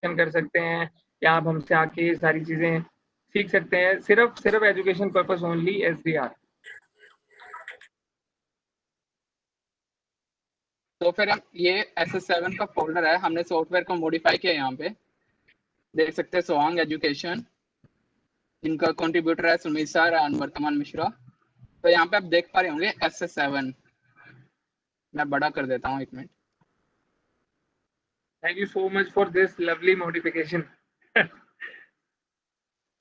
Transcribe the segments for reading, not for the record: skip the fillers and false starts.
कर सकते हैं, या आप हमसे आके ये सारी चीजें सीख सकते हैं, सिर्फ सिर्फ एजुकेशन पर्पस ओनली SDR। तो फिर हम ये SS7 का फोल्डर है, हमने सॉफ्टवेयर को मॉडिफाई किया। यहाँ पे देख सकते हैं सोहांग एजुकेशन, इनका कंट्रीब्यूटर है सुमित सर और वर्तमान मिश्रा। तो यहाँ पे आप देख पा रहे होंगे SS7। मैं बड़ा कर देता हूँ, 1 minute. Thank you so much for this lovely modification.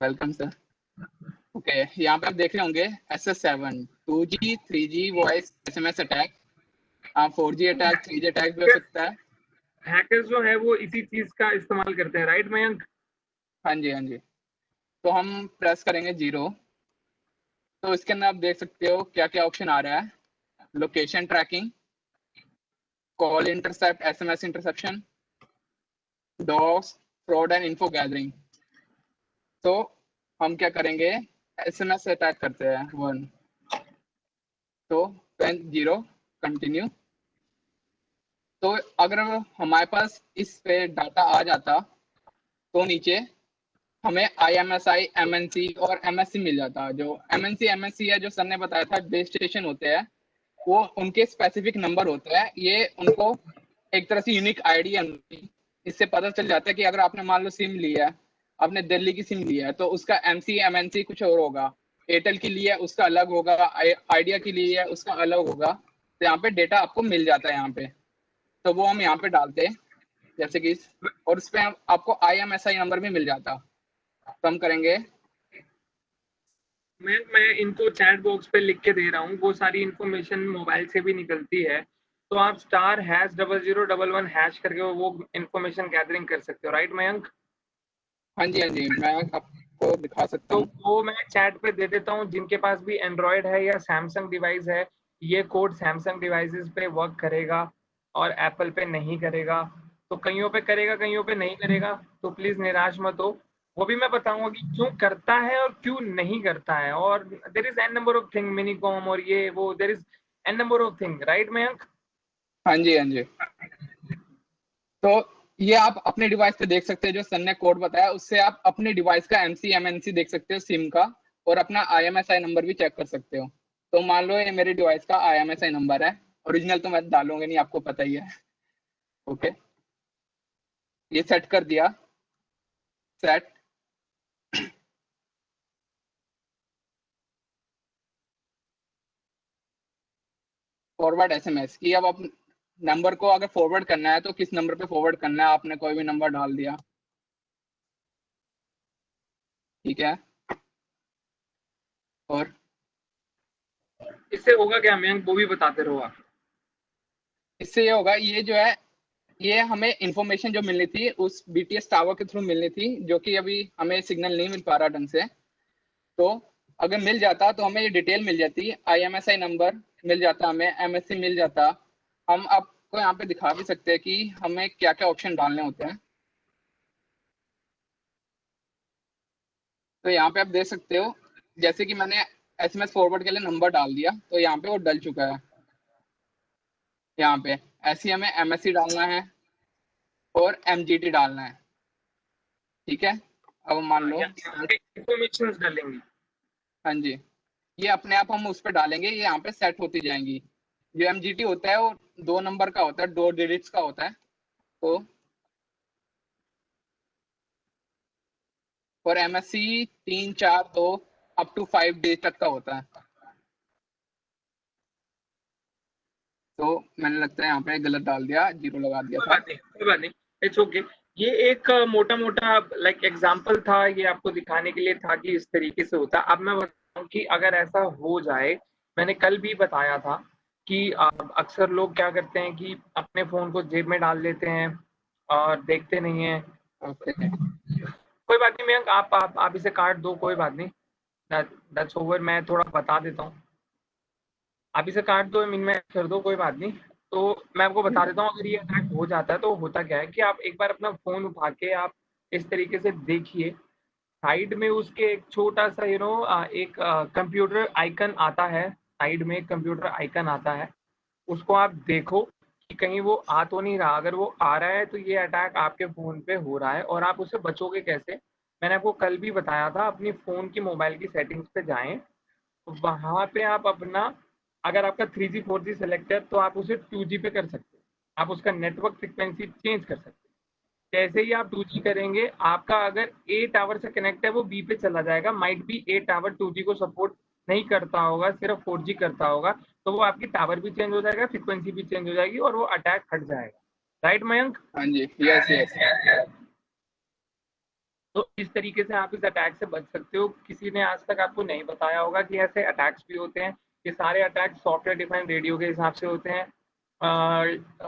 Welcome sir. Okay, यहाँ पे आप देख रहे होंगे SS7 2G 3G voice SMS attack, 4G attack, 3G attack भी हो सकता है। हैकर्स जो है वो इसी चीज का इस्तेमाल करते हैं, राइट मयंक? हाँ जी, हाँ जी। तो हम प्रेस करेंगे 0। तो इसके अंदर आप देख सकते हो क्या क्या ऑप्शन आ रहा है। Location tracking, call intercept, SMS interception, dogs, fraud and info gathering. तो हम क्या करेंगे, SMS से अटैक करते हैं 1। तो 0 कंटिन्यू। तो अगर हमारे पास इस पे डाटा आ जाता तो नीचे हमें IMSI, MNC और MSC मिल जाता। जो MNC, MSC है, जो सर ने बताया था बेस स्टेशन होते हैं, वो उनके स्पेसिफिक नंबर होते हैं। ये उनको एक तरह से यूनिक आईडी है उनकी। इससे पता चल जाता है कि अगर आपने मान लो सिम लिया है, आपने दिल्ली की सिम लिया है, तो उसका MC, MNC कुछ और होगा। एयरटेल के लिए उसका अलग होगा, आइडिया के लिए उसका अलग होगा। तो यहाँ पे डेटा आपको मिल जाता है यहाँ पे। तो वो हम यहाँ पे डालते हैं जैसे कि और उस पर आपको IMSI नंबर भी मिल जाता। तो हम करेंगे, मैं इनको चैट बॉक्स पे लिख के दे रहा हूँ, वो सारी इन्फॉर्मेशन मोबाइल से भी निकलती है, तो आप *0011# करके वो इन्फॉर्मेशन गैदरिंग कर सकते हो, राइट मयंक? हाँ जी, हाँ जी, मैं आपको दिखा सकता तो हूँ। वो मैं चैट पे दे देता हूँ। जिनके पास भी एंड्रॉयड है या सैमसंग डिवाइस है, ये कोड सैमसंग डिवाइसेस पे वर्क करेगा और एप्पल पे नहीं करेगा। तो कईयों पे करेगा, कईयों पे नहीं करेगा, तो प्लीज निराश मत हो। वो भी मैं बताऊंगा कि क्यों करता है और क्यों नहीं करता है। और there is an number of thing, Minicom और ये वो, there is an number of thing, right Mayank? हाँ जी, हाँ जी। तो ये आप अपने डिवाइस पे देख सकते हैं, जो सर ने कोड बताया उससे आप अपने डिवाइस का MC, MNC देख सकते हो सिम का, और अपना IMSI नंबर भी चेक कर सकते हो। तो मान लो ये मेरे डिवाइस का IMSI नंबर है। ओरिजिनल तो मैं डालूंगा नहीं, आपको पता ही है। ओके, ये सेट कर दिया। सेट। फॉरवर्ड SMS की, अब आप नंबर को अगर फॉरवर्ड करना है तो किस नंबर पे फॉरवर्ड करना है, आपने कोई भी नंबर डाल दिया, ठीक है। और इससे होगा क्या मयंक, वो भी बताते रहो आप। इससे ये होगा, ये जो है, ये हमें इंफॉर्मेशन जो मिलनी थी उस BTS टावर के थ्रू मिलनी थी, जो कि अभी हमें सिग्नल नहीं मिल पा रहा ढंग से। तो अगर मिल जाता तो हमें ये डिटेल मिल जाती, IMSI नंबर मिल जाता, हमें MSC मिल जाता। हम आपको यहाँ पे दिखा भी सकते हैं कि हमें क्या क्या ऑप्शन डालने होते हैं। तो यहाँ पे आप देख सकते हो, जैसे कि मैंने SMS फॉरवर्ड के लिए नंबर डाल दिया, तो यहाँ पे वो डल चुका है। यहाँ पे ऐसे ही हमें MSC डालना है और MGT डालना है, ठीक है। अब मान लो इंफॉर्मेशन डालेंगे। हाँ जी, ये अपने आप हम उस पर डालेंगे, ये यहाँ पे सेट होती जाएंगी। जो MGT होता है वो 2 नंबर का होता है, 2 डिजिट्स का होता है। तो और MSC 3, 4, 2 अप टू 5 डिजिट तक का होता है। तो मैंने लगता है यहाँ पे गलत डाल दिया, 0 लगा दिया कोई था। बात नहीं, कोई बात नहीं, इट्स ओके। ये एक मोटा मोटा लाइक एग्जांपल था, ये आपको दिखाने के लिए था कि इस तरीके से होता। अब मैं बताऊं कि अगर ऐसा हो जाए, मैंने कल भी बताया था कि अक्सर लोग क्या करते हैं कि अपने फोन को जेब में डाल लेते हैं और देखते नहीं है। ओके, कोई बात नहीं मयंक, आप इसे काट दो, कोई बात नहीं। That's over. मैं थोड़ा बता देता हूँ, आप इसे काट दो, मिनमाइज कर दो, कोई बात नहीं। तो मैं आपको बता देता हूँ, अगर ये अटैक हो जाता है तो होता क्या है कि आप एक बार अपना फ़ोन उठा के आप इस तरीके से देखिए, साइड में उसके एक छोटा-सा एक कंप्यूटर आइकन आता है, साइड में एक कंप्यूटर आइकन आता है, उसको आप देखो कि कहीं वो आ तो नहीं रहा। अगर वो आ रहा है तो ये अटैक आपके फ़ोन पे हो रहा है और आप उससे बचोगे कैसे? मैंने आपको कल भी बताया था, अपनी फ़ोन की मोबाइल की सेटिंग्स पे जाएँ, वहाँ पे आप अपना, अगर आपका 3G 4G सेलेक्ट है तो आप उसे 2G पे कर सकते हो। आप उसका नेटवर्क फ्रीक्वेंसी चेंज कर सकते हो। जैसे ही आप 2G करेंगे, आपका अगर ए टावर से कनेक्ट है वो बी पे चला जाएगा। Might be A tower 2G को सपोर्ट नहीं करता होगा, सिर्फ 4G करता होगा, तो वो आपकी टावर भी चेंज हो जाएगा, फ्रीक्वेंसी भी चेंज हो जाएगी और वो अटैक हट जाएगा। राइट मयंक? हाँ जी, यस यस। तो इस तरीके से आप इस अटैक से बच सकते हो। किसी ने आज तक आपको नहीं बताया होगा कि ऐसे अटैक्स भी होते हैं। ये सारे अटैक सॉफ्टवेयर डिफाइंड रेडियो के हिसाब से होते हैं।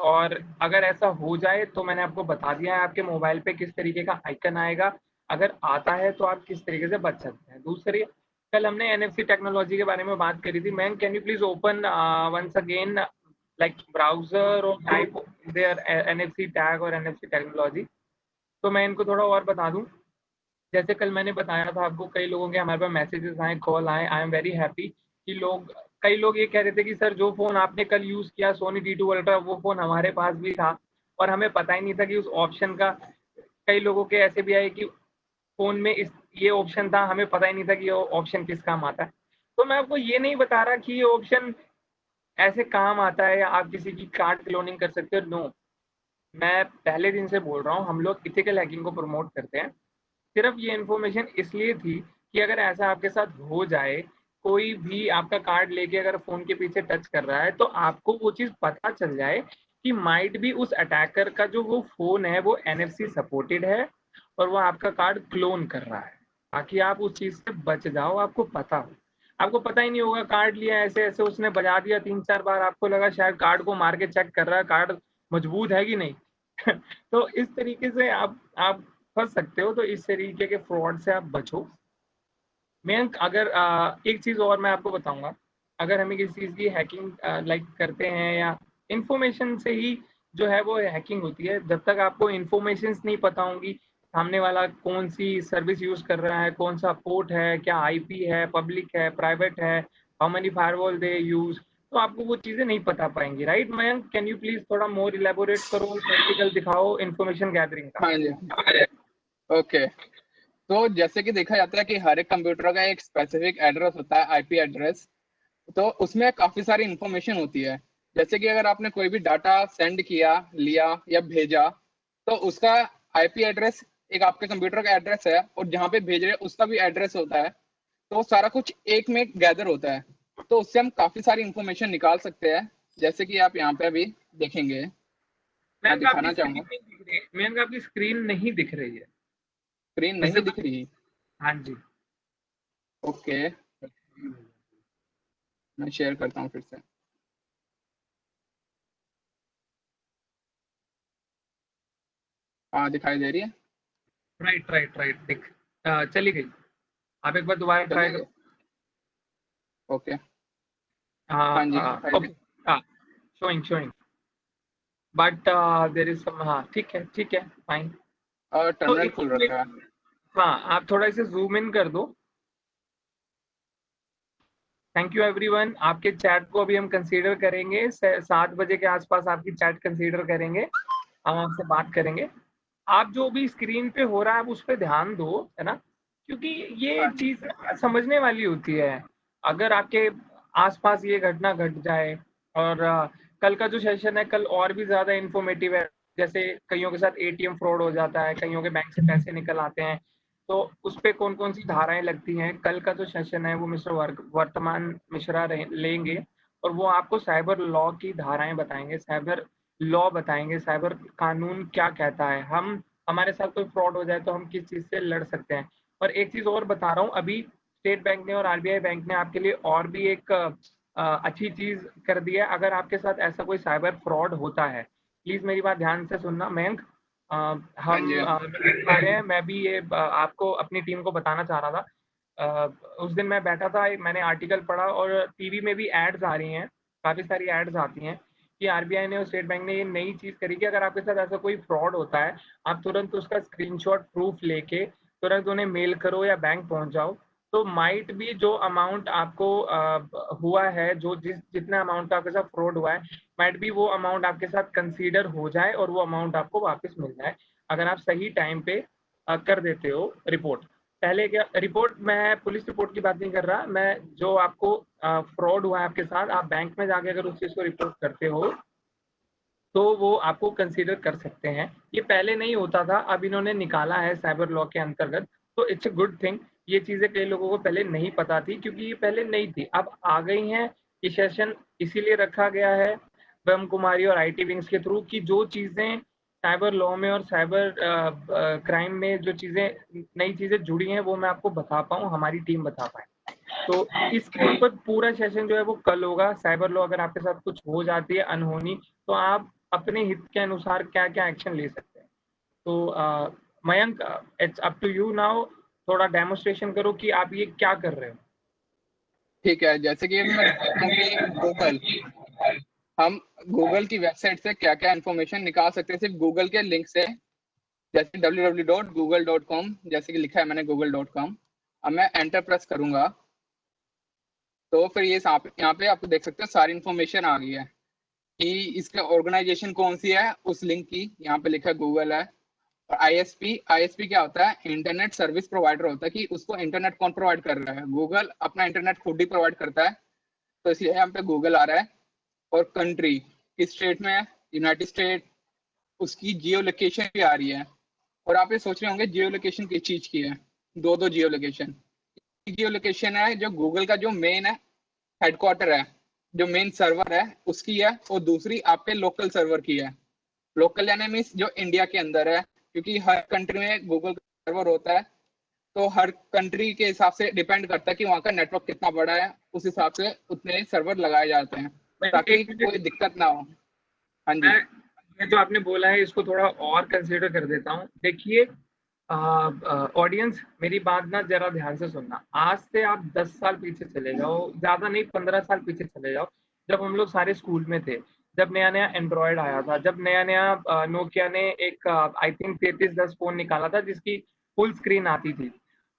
और अगर ऐसा हो जाए तो मैंने आपको बता दिया है आपके मोबाइल पे किस तरीके का आइकन आएगा। अगर आता है तो आप किस तरीके से बच सकते हैं। दूसरी, कल हमने एनएफसी टेक्नोलॉजी के बारे में बात करी थी। Ma'am, can you please open once again like browser और टाइप देयर एनएफसी टैग और एनएफसी टेक्नोलॉजी। तो मैं इनको थोड़ा और बता दूं। जैसे कल मैंने बताया था आपको, कई लोगों के हमारे पास मैसेजेस आए, कॉल आए। आई एम वेरी हैप्पी कि कई लोग ये कह रहे थे कि सर जो फ़ोन आपने कल यूज़ किया सोनी D2 अल्ट्रा, वो फ़ोन हमारे पास भी था और हमें पता ही नहीं था कि उस ऑप्शन का। कई लोगों के ऐसे भी आए कि फ़ोन में ये ऑप्शन था, हमें पता ही नहीं था कि ये ऑप्शन किस काम आता है। तो मैं आपको ये नहीं बता रहा कि ये ऑप्शन ऐसे काम आता है या आप किसी की कार्ड क्लोनिंग कर सकते हो। नो, मैं पहले दिन से बोल रहा हूँ, हम लोग इथिकल हैकिंग को प्रमोट करते हैं। सिर्फ ये इन्फॉर्मेशन इसलिए थी कि अगर ऐसा आपके साथ हो जाए, कोई भी आपका कार्ड लेके अगर फ़ोन के पीछे टच कर रहा है, तो आपको वो चीज़ पता चल जाए कि माइट भी उस अटैकर का जो वो फ़ोन है वो एनएफसी सपोर्टेड है और वो आपका कार्ड क्लोन कर रहा है, ताकि आप उस चीज़ से बच जाओ। आपको पता हो, आपको पता ही नहीं होगा, कार्ड लिया ऐसे ऐसे उसने बजा दिया 3-4 बार, आपको लगा शायद कार्ड को मार के चेक कर रहा है कार्ड मजबूत है कि नहीं। तो इस तरीके से आप फंस सकते हो। तो इस तरीके के फ्रॉड से आप बचो। मयंक, अगर एक चीज़ और मैं आपको बताऊंगा, अगर हमें किसी चीज़ की हैकिंग लाइक करते हैं या इंफॉर्मेशन से ही जो है वो हैकिंग होती है, जब तक आपको इंफॉर्मेशन नहीं पता होंगी, सामने वाला कौन सी सर्विस यूज़ कर रहा है, कौन सा पोर्ट है, क्या आईपी है, पब्लिक है, प्राइवेट है, how many firewall they use, तो आपको वो चीज़ें नहीं पता पाएंगी। Right Mayank? Can you please थोड़ा मोर इलेबोरेट करो, प्रैक्टिकल दिखाओ इन्फॉर्मेशन गैदरिंग का। हाँ जी, ओके। तो जैसे कि देखा जाता है कि हर एक कंप्यूटर का एक स्पेसिफिक एड्रेस होता है, आईपी एड्रेस। तो उसमें काफी सारी इंफॉर्मेशन होती है। जैसे कि अगर आपने कोई भी डाटा सेंड किया, लिया या भेजा, तो उसका आईपी एड्रेस एक आपके कंप्यूटर का एड्रेस है और जहाँ पे भेज रहे हैं उसका भी एड्रेस होता है। तो सारा कुछ एक में गैदर होता है। तो उससे हम काफी सारी इंफॉर्मेशन निकाल सकते हैं, जैसे कि आप यहाँ पे अभी देखेंगे। मैं मयंक, आपकी दिखाना स्क्रीन चाहूंगा। नहीं दिख रही। मयंक, आपकी स्क्रीन नहीं दिख रही है। स्क्रीन जैसे नहीं दिख रही? हाँ जी। ओके, मैं शेयर करता हूँ फिर से। हाँ, दिखाई दे रही है। राइट राइट राइट, दिख चली गई। आप एक बार दोबारा ट्राई चलिए करो। गए। ओके। हाँ जी, हाँ, दिखाई दे। ओके। हाँ, showing showing, but there is some. हाँ, ठीक है, ठीक है, फाइन। और तो टर्मिनल खुल इसमें, रखा है। हाँ, आप थोड़ा इसे जूम इन कर दो। Thank you everyone. आपके चैट को अभी हम कंसीडर करेंगे, 7 बजे के आसपास आपकी चैट कंसीडर करेंगे, हम आपसे बात करेंगे। आप जो भी स्क्रीन पे हो रहा है आप उस पर ध्यान दो, है ना, क्योंकि ये हाँ जी। चीज समझने वाली होती है। अगर आपके आसपास ये घटना घट जाए, और कल का जो सेशन है कल और भी ज्यादा इंफॉर्मेटिव है। जैसे कईयों के साथ एटीएम फ्रॉड हो जाता है, कईयों के बैंक से पैसे निकल आते हैं, तो उस पे कौन कौन सी धाराएं लगती हैं, कल का जो सेशन है वो मिस्टर वर्तमान मिश्रा लेंगे और वो आपको साइबर लॉ की धाराएं बताएंगे, साइबर लॉ बताएंगे, साइबर कानून क्या कहता है, हम हमारे साथ कोई फ्रॉड हो जाए तो हम किस चीज़ से लड़ सकते हैं। और एक चीज़ और बता रहा हूँ, अभी स्टेट बैंक ने और आरबीआई बैंक ने आपके लिए और भी एक अच्छी चीज़ कर दी है। अगर आपके साथ ऐसा कोई साइबर फ्रॉड होता है, प्लीज़ मेरी बात ध्यान से सुनना मयंक। हाँ जी। हम देख पा रहे हैं, मैं भी ये आपको अपनी टीम को बताना चाह रहा था। उस दिन मैं बैठा था, मैंने आर्टिकल पढ़ा और टीवी में भी एड्स आ रही हैं, काफ़ी सारी एड्स आती हैं कि आरबीआई ने और स्टेट बैंक ने ये नई चीज़ करी कि अगर आपके साथ ऐसा कोई फ्रॉड होता है, आप तुरंत उसका स्क्रीनशॉट प्रूफ लेके तुरंत उन्हें मेल करो या बैंक पहुंच जाओ। तो माइट भी जो अमाउंट आपको हुआ है, जो जितना अमाउंट आपके साथ फ्रॉड हुआ है, माइट भी वो अमाउंट आपके साथ कंसीडर हो जाए और वो अमाउंट आपको वापस मिल जाए अगर आप सही टाइम पे कर देते हो रिपोर्ट। पहले क्या रिपोर्ट, मैं पुलिस रिपोर्ट की बात नहीं कर रहा, मैं जो आपको फ्रॉड हुआ है आपके साथ, आप बैंक में जाके अगर उस चीज को रिपोर्ट करते हो तो वो आपको कंसीडर कर सकते हैं। ये पहले नहीं होता था, अब इन्होंने निकाला है साइबर लॉ के अंतर्गत, तो इट्स अ गुड थिंग। ये चीज़ें कई लोगों को पहले नहीं पता थी क्योंकि ये पहले नहीं थी, अब आ गई हैं। ये सेशन इसीलिए रखा गया है ब्रह्म कुमारी और आईटी विंग्स के थ्रू कि जो चीज़ें साइबर लॉ में और साइबर क्राइम में जो चीज़ें नई चीज़ें जुड़ी हैं वो मैं आपको बता पाऊँ, हमारी टीम बता पाए। तो इसके ऊपर पूरा सेशन जो है वो कल होगा। साइबर लॉ अगर आपके साथ कुछ हो जाती है अनहोनी, तो आप अपने हित के अनुसार क्या क्या एक्शन ले सकते हैं। तो Mayank, it's up to you now, थोड़ा डेमोस्ट्रेशन करो कि आप ये क्या कर रहे हो। ठीक है, जैसे कि मैं बताता हूँ कि गूगल, हम गूगल की वेबसाइट से क्या क्या इन्फॉर्मेशन निकाल सकते हैं सिर्फ गूगल के लिंक से। जैसे www.google.com, जैसे कि लिखा है मैंने google.com। अब मैं एंटर प्रेस करूंगा तो फिर ये यहाँ पे आपको देख सकते हो सारी इन्फॉर्मेशन आ गई है कि इसका ऑर्गेनाइजेशन कौन सी है, उस लिंक की यहाँ पे लिखा है गूगल है। और आईएसपी क्या होता है? इंटरनेट सर्विस प्रोवाइडर होता है कि उसको इंटरनेट कौन प्रोवाइड कर रहा है? गूगल अपना इंटरनेट खुद ही प्रोवाइड करता है, तो इसलिए यहाँ पे गूगल आ रहा है। और कंट्री किस स्टेट में है? United state. उसकी जियो लोकेशन भी आ रही है। और आप ये सोच रहे होंगे जियो लोकेशन किस चीज की है? दो जियो लोकेशन। जियो लोकेशन है जो गूगल का जो मेन है, हेडक्वार्टर है, जो मेन सर्वर है उसकी है, और दूसरी आपके लोकल सर्वर की है। लोकल यानी मीन्स जो इंडिया के अंदर है, क्योंकि हर कंट्री में गूगल का सर्वर होता है, तो हर कंट्री के हिसाब से डिपेंड करता है कि वहाँ का नेटवर्क कितना बड़ा है, उस हिसाब से उतने सर्वर लगाए जाते हैं मयंक, ताकि एक कोई मिनट, दिक्कत ना हो। हाँ जी। मैं ये जो आपने बोला है इसको थोड़ा और कंसीडर कर देता हूँ। देखिए ऑडियंस, मेरी बात ना जरा ध्यान से सुनना। आज से आप 10 साल पीछे चले जाओ, ज्यादा नहीं 15 साल पीछे चले जाओ, जब हम लोग सारे स्कूल में थे, जब नया नया एंड्रॉयड आया था, जब नया नया नोकिया ने एक आई थिंक 3310 फोन निकाला था जिसकी फुल स्क्रीन आती थी।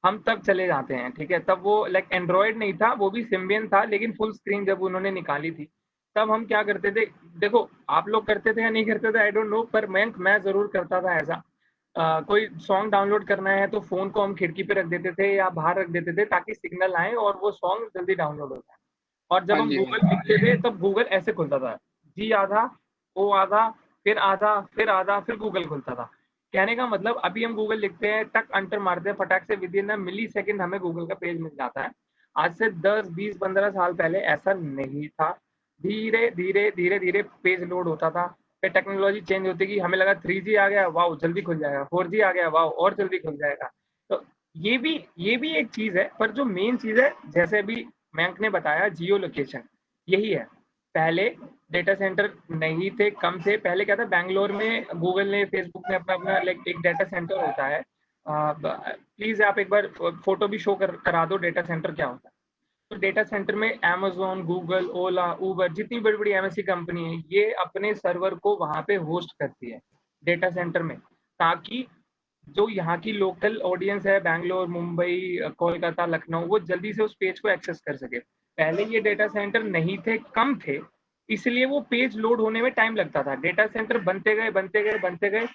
हम तब चले जाते हैं, ठीक है, तब वो लाइक एंड्रॉयड नहीं था, वो भी सिम्बियन था, लेकिन फुल स्क्रीन जब उन्होंने निकाली थी, तब हम क्या करते थे। देखो आप लोग करते थे या नहीं करते थे आई डोंट नो, पर मैं जरूर करता था ऐसा। कोई सॉन्ग डाउनलोड करना है तो फोन को हम खिड़की पे रख देते थे या बाहर रख देते थे ताकि सिग्नल आए और वो सॉन्ग जल्दी डाउनलोड हो जाए। और जब हाँ हम जी। गूगल लिखते थे तब गूगल ऐसे खुलता था, जी आधा, ओ आधा, फिर आधा, फिर आधा, फिर गूगल खुलता था। कहने का मतलब अभी हम गूगल लिखते हैं, टक अंटर मारते हैं, फटाक से within a millisecond हमें गूगल का पेज मिल जाता है। आज से 10 20 15 साल पहले ऐसा नहीं था। धीरे धीरे धीरे धीरे पेज लोड होता था, फिर टेक्नोलॉजी चेंज होती गई, हमें लगा 3G आ गया, वाओ जल्दी खुल जाएगा, 4G आ गया, वाओ और जल्दी खुल जाएगा। तो ये भी एक चीज है, पर जो मेन चीज है, जैसे अभी मयंक ने बताया, जियो लोकेशन यही है। पहले डेटा सेंटर नहीं थे, कम थे। पहले क्या था, बैंगलोर में गूगल ने, फेसबुक ने अपना अपना लाइक एक डेटा सेंटर होता है। प्लीज आप एक बार फोटो भी शो करा दो, डेटा सेंटर क्या होता है। तो डेटा सेंटर में अमेज़न, गूगल, ओला, उबर, जितनी बड़ी-बड़ी एमएनसी कंपनी है, ये अपने सर्वर को वहाँ पे होस्ट करती है, डेटा सेंटर में, ताकि जो यहाँ की लोकल ऑडियंस है, बैंगलोर, मुंबई, कोलकाता, लखनऊ, वो जल्दी से उस पेज को एक्सेस कर सके। पहले ये डेटा सेंटर नहीं थे, कम थे, इसलिए वो पेज लोड होने में टाइम लगता था। डेटा सेंटर बनते गए, बनते गए, बनते गए,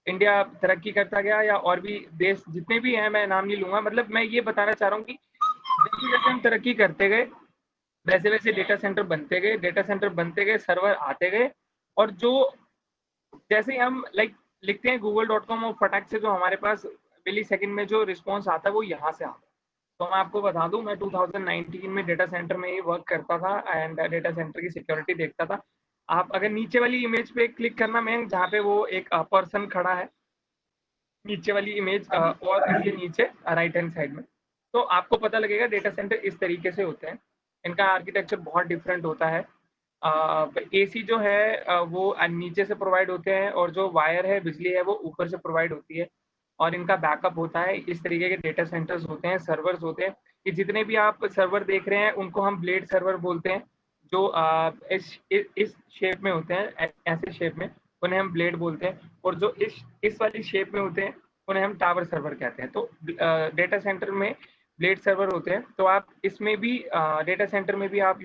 इंडिया तरक्की करता गया, या और भी देश जितने भी हैं, मैं नाम नहीं लूँगा, मतलब मैं ये बताना चाह रहा हूँ कि जैसे-जैसे हम तरक्की करते गए, वैसे-वैसे डेटा सेंटर बनते गए, डेटा सेंटर बनते गए, सर्वर आते गए, और जो जैसे ही हम लाइक लिखते हैं google.com और फटाक से जो हमारे पास मिली सेकंड में जो रिस्पॉन्स आता है वो यहाँ से आता है। तो मैं आपको बता दूं, मैं 2019 में डेटा सेंटर में ही वर्क करता था एंड डेटा सेंटर की सिक्योरिटी देखता था। आप अगर नीचे वाली इमेज पे क्लिक करना, मैं जहाँ पे वो एक पर्सन खड़ा है, नीचे वाली इमेज हाँ जी। और इसके नीचे राइट हैंड साइड में, तो आपको पता लगेगा डेटा सेंटर इस तरीके से होते हैं। इनका आर्किटेक्चर बहुत डिफरेंट होता है। एसी जो है वो नीचे से प्रोवाइड होते हैं, और जो वायर है, बिजली है, वो ऊपर से प्रोवाइड होती है, और इनका बैकअप होता है। इस तरीके के डेटा सेंटर्स होते हैं, सर्वर्स होते हैं। ये जितने भी आप सर्वर देख रहे हैं उनको हम ब्लेड सर्वर बोलते हैं, जो इस शेप में होते हैं, ऐसे शेप में, उन्हें हम ब्लेड बोलते हैं। और जो इस वाली शेप में होते हैं उन्हें हम टावर सर्वर कहते हैं। तो डेटा सेंटर में ब्लेड सर्वर होते हैं, तो आप इसमें भी डेटा सेंटर में भी आप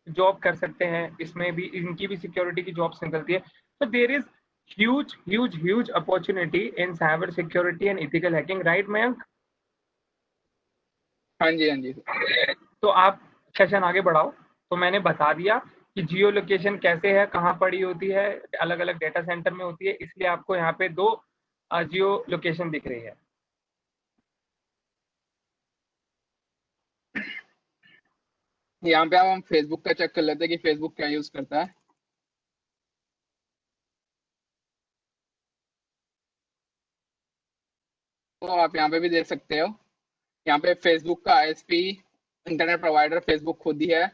जॉब कर सकते हैं, इसमें भी इनकी भी सिक्योरिटी की जॉब्स निकलती है। तो there is huge opportunity in cyber security and ethical hacking, right Mayank? हाँ जी, हाँ जी। तो आप सेशन आगे बढ़ाओ। तो मैंने बता दिया कि जियो लोकेशन कैसे है, कहाँ पड़ी होती है, अलग अलग डेटा सेंटर में होती है, इसलिए आपको यहाँ पे 2 जियो लोकेशन दिख रही है। यहाँ पे अब हम फेसबुक का चेक कर लेते हैं कि फेसबुक क्या यूज करता है। तो आप यहाँ पे भी देख सकते हो, यहाँ पे फेसबुक का आईएसपी इंटरनेट प्रोवाइडर फेसबुक खुद ही है।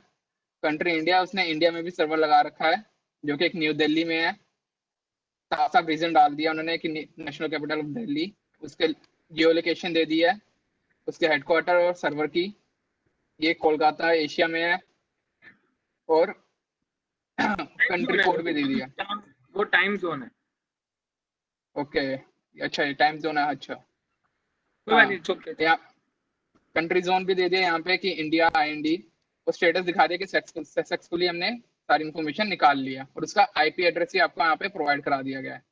कंट्री इंडिया, उसने इंडिया में भी सर्वर लगा रखा है जो कि एक न्यू दिल्ली में है। साफ साफ रीजन डाल दिया उन्होंने कि नेशनल कैपिटल ऑफ दिल्ली, उसके जियो लोकेशन दे दी है, उसके हेडक्वार्टर और सर्वर की। ये कोलकाता एशिया में है, और कंट्री कोड भी दे दिया। वो टाइम जोन है। ओके, अच्छा, ये टाइम जोन है, अच्छा। कोई बात हाँ, नहीं, चुप। यहाँ कंट्री जोन भी दे दिया यहाँ पे कि इंडिया IND, वो स्टेटस दिखा दिया कि सक्सेसफुली हमने सारी इन्फॉर्मेशन निकाल लिया, और उसका IP एड्रेस भी आपको यहाँ पे प्रोवाइड करा दिया गया है।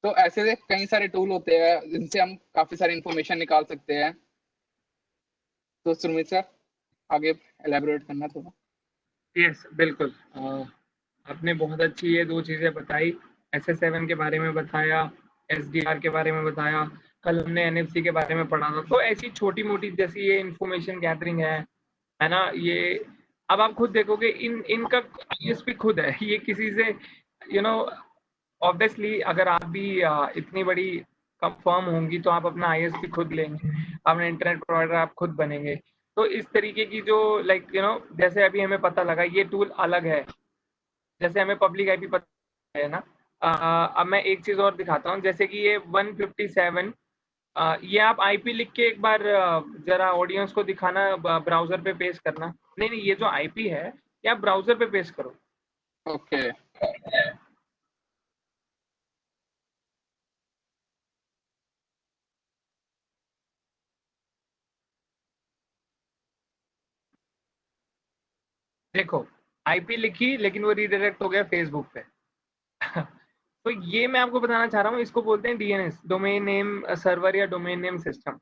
तो ऐसे कई सारे टूल होते हैं जिनसे हम काफी सारी इन्फॉर्मेशन निकाल सकते हैं। तो सुमित सर, आगे एलेबोरेट करना थोड़ा। यस, बिल्कुल। आपने बहुत अच्छी ये 2 चीज़ें बताई, SS7 के बारे में बताया, SDR के बारे में बताया, कल हमने NFC के बारे में पढ़ा था। तो ऐसी छोटी-मोटी जैसी ये इन्फॉर्मेशन गैदरिंग है ना? ये अब आप खुद देखोगे इनका ISP खुद है, ये किसी से यू नो ऑब्वियसली अगर आप भी इतनी बड़ी फर्म होंगी तो आप अपना ISP खुद लेंगे, अपना इंटरनेट प्रोवाइडर आप खुद बनेंगे। तो इस तरीके की जो जैसे अभी हमें पता लगा ये टूल अलग है, जैसे हमें पब्लिक आईपी पता है ना। अब मैं एक चीज और दिखाता हूँ, जैसे कि ये 157, ये आप आईपी लिख के एक बार जरा ऑडियंस को दिखाना, ब्राउजर पे पेश करना। नहीं नहीं, ये जो आईपी है ये आप ब्राउजर पे पेश करो। ओके, देखो, आईपी लिखी लेकिन वो रीडायरेक्ट हो गया फेसबुक पे। तो ये मैं आपको बताना चाह रहा हूँ, इसको बोलते हैं डीएनएस, डोमेन नेम सर्वर या डोमेन नेम सिस्टम।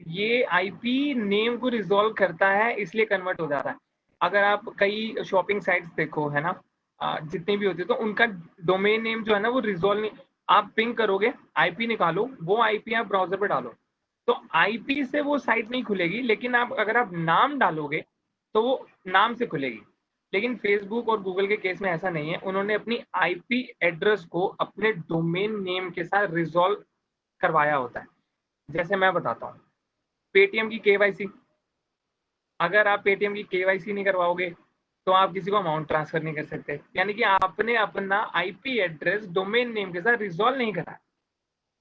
ये आईपी नेम को रिजॉल्व करता है, इसलिए कन्वर्ट हो जाता है। अगर आप कई शॉपिंग साइट्स देखो है ना, जितनी भी होती है, तो उनका डोमेन नेम जो है ना वो रिजॉल्व नहीं, आप पिंग करोगे, आईपी निकालो, वो आईपी आप ब्राउजर पे डालो, तो आईपी से वो साइट नहीं खुलेगी, लेकिन आप अगर आप नाम डालोगे तो वो नाम से खुलेगी। लेकिन फेसबुक और गूगल के केस में ऐसा नहीं है, उन्होंने अपनी आईपी एड्रेस को अपने डोमेन नेम के साथ रिजॉल्व करवाया होता है। जैसे मैं बताता हूँ, पेटीएम की केवाईसी, अगर आप पेटीएम की केवाईसी नहीं करवाओगे तो आप किसी को अमाउंट ट्रांसफर नहीं कर सकते, यानी कि आपने अपना आईपी एड्रेस डोमेन नेम के साथ रिजॉल्व नहीं करा।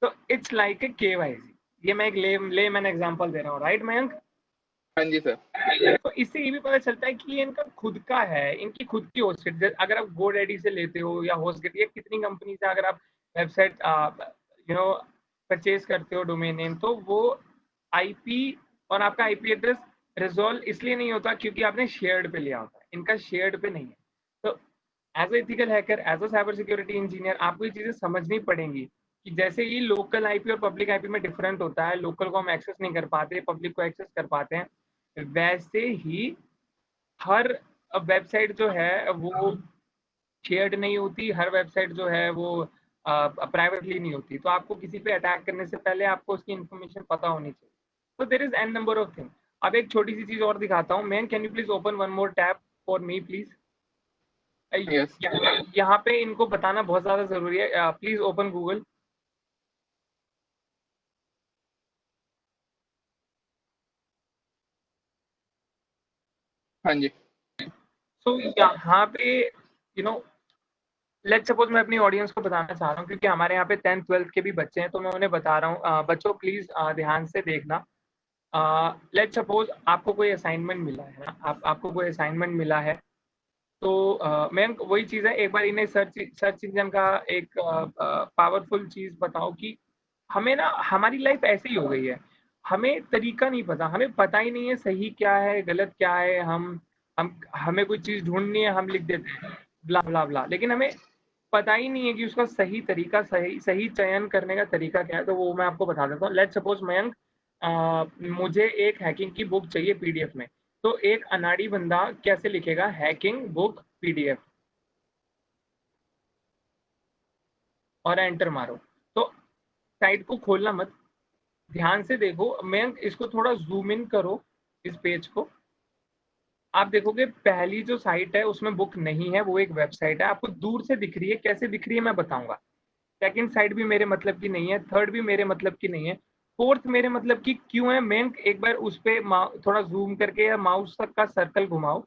तो इट्स लाइक ए केवाईसी। ये मैं एक लेमैन एग्जांपल दे रहा हूँ, राइट मयंक? हाँ जी सर। तो इससे ये भी पता चलता है कि ये इनका खुद का है, इनकी खुद की होस्टेड। अगर आप गोडैडी से लेते हो या होस्टगेट या कितनी कंपनी से अगर आप वेबसाइट परचेज करते हो डोमेन नेम, तो वो आईपी और आपका आईपी एड्रेस रिजॉल्व इसलिए नहीं होता क्योंकि आपने शेयर्ड पे लिया होता है, इनका शेयर्ड पे नहीं है। तो as ethical hacker, as a cyber security engineer, आपको ये चीजें समझनी पड़ेंगी कि जैसे ही लोकल आईपी और पब्लिक आईपी में डिफरेंट होता है, लोकल को हम एक्सेस नहीं कर पाते, पब्लिक को एक्सेस कर पाते हैं, वैसे ही हर वेबसाइट जो है वो शेयर्ड नहीं होती, हर वेबसाइट जो है वो प्राइवेटली नहीं होती। तो आपको किसी पे अटैक करने से पहले आपको उसकी इन्फॉर्मेशन पता होनी चाहिए। तो देर is an number of thing. अब एक छोटी सी चीज और दिखाता हूँ। Man, can you please open one more tab for me please? Yes. यहाँ पे इनको बताना बहुत ज्यादा जरूरी है। Please open Google. हाँ जी। सो यहाँ पे लेट्स सपोज मैं अपनी ऑडियंस को बताना चाह रहा हूँ, क्योंकि हमारे यहाँ पे 10th 12th के भी बच्चे हैं, तो मैं उन्हें बता रहा हूँ, बच्चों प्लीज ध्यान से देखना। लेट्स सपोज आपको कोई असाइनमेंट मिला है ना, आपको कोई असाइनमेंट मिला है, तो मैं वही चीज़ है, एक बार इन्हें सर्च इंजन का एक पावरफुल चीज़ बताओ कि हमें ना हमारी लाइफ ऐसे ही हो गई है। हमें तरीका नहीं पता, हमें पता ही नहीं है सही क्या है गलत क्या है। हम हमें कोई चीज ढूंढनी है, हम लिख देते हैं ब्ला ब्ला ब्ला, लेकिन हमें पता ही नहीं है कि उसका सही तरीका, सही सही चयन करने का तरीका क्या है। तो वो मैं आपको बता देता हूँ। लेट्स सपोज मयंक, मुझे एक हैकिंग की बुक चाहिए पीडीएफ में, तो एक अनाड़ी बंदा कैसे लिखेगा हैकिंग बुक पीडीएफ और एंटर मारो। तो साइट को खोलना मत, ध्यान से देखो। मयंक इसको थोड़ा जूम इन करो, इस पेज को। आप देखोगे पहली जो साइट है उसमें बुक नहीं है, वो एक वेबसाइट है, आपको दूर से दिख रही है। कैसे दिख रही है मैं बताऊंगा। सेकंड साइट भी मेरे मतलब की नहीं है, थर्ड भी मेरे मतलब की नहीं है, फोर्थ मेरे मतलब की क्यों है। मेन एक बार उस पे थोड़ा जूम करके या माउस तक का सर्कल घुमाओ।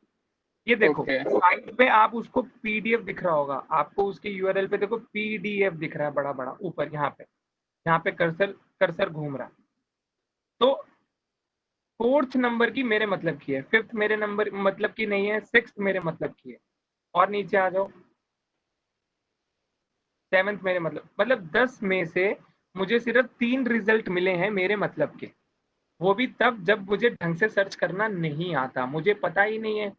ये देखो ओके साइट पे आप उसको पीडीएफ दिख रहा होगा आपको, उसके यूआरएल पे देखो पीडीएफ दिख रहा है बड़ा बड़ा ऊपर, यहाँ पे कर्सर कर्सर घूम रहा है। तो फोर्थ नंबर की मेरे मतलब की है, फिफ्थ मेरे नंबर मतलब की नहीं है, सिक्स मेरे मतलब की है। और नीचे आ जाओ, सेवंथ मेरे मतलब 10 में से मुझे सिर्फ 3 रिजल्ट मिले हैं मेरे मतलब के। वो भी तब जब मुझे ढंग से सर्च करना नहीं आता, मुझे पता ही नहीं है।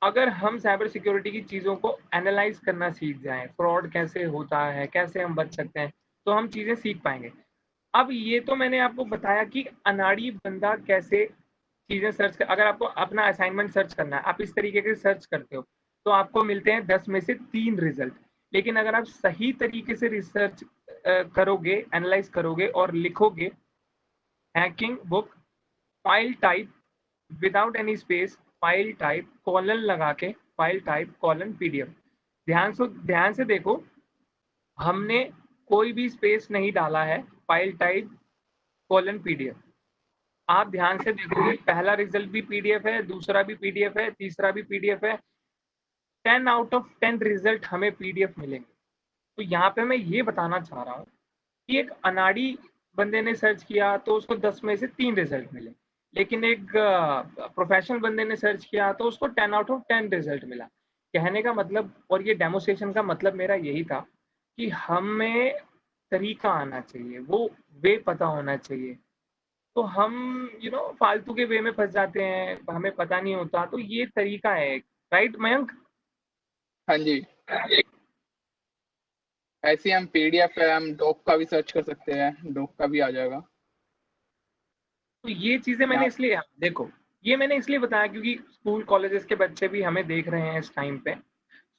अगर हम साइबर सिक्योरिटी की चीज़ों को एनालाइज करना सीख जाएं, फ्रॉड कैसे होता है, कैसे हम बच सकते हैं, तो हम चीज़ें सीख पाएंगे। अब ये तो मैंने आपको बताया कि अनाड़ी बंदा कैसे चीज़ें सर्च कर। अगर आपको अपना असाइनमेंट सर्च करना है, आप इस तरीके से सर्च करते हो, तो आपको मिलते हैं 10 में से 3 रिजल्ट। लेकिन अगर आप सही तरीके से रिसर्च करोगे, एनालाइज करोगे और लिखोगे hacking book file type without any space, file type colon लगा के, फाइल टाइप कॉलन पीडीएफ, ध्यान से देखो, हमने कोई भी स्पेस नहीं डाला है, फाइल टाइप कॉलन पीडीएफ। आप ध्यान से देखोगे पहला रिजल्ट भी पीडीएफ है, दूसरा भी पीडीएफ है, तीसरा भी पीडीएफ है। 10 आउट ऑफ 10 रिजल्ट हमें पीडीएफ मिलेंगे। तो यहाँ पे मैं ये बताना चाह रहा हूँ कि एक अनाड़ी बंदे ने सर्च किया तो उसको 10 में से 3 रिजल्ट मिले, लेकिन एक प्रोफेशनल बंदे ने सर्च किया तो उसको 10 आउट ऑफ 10 रिजल्ट मिला। कहने का मतलब और ये डेमोस्ट्रेशन का मतलब मेरा यही था कि हमें तरीका आना चाहिए, वो वे पता होना चाहिए। तो हम फालतू के वे में फंस जाते हैं, हमें पता नहीं होता। तो ये तरीका है, राइट मयंक? हाँ जी। ऐसे ही हम पीडीएफ पे हम डॉक का भी सर्च कर सकते हैं, डॉक का भी आ जाएगा तो ये चीजें मैंने यहाँ। इसलिए, देखो, ये मैंने इसलिए बताया क्योंकि स्कूल कॉलेजेस के बच्चे भी हमें देख रहे हैं इस टाइम पे।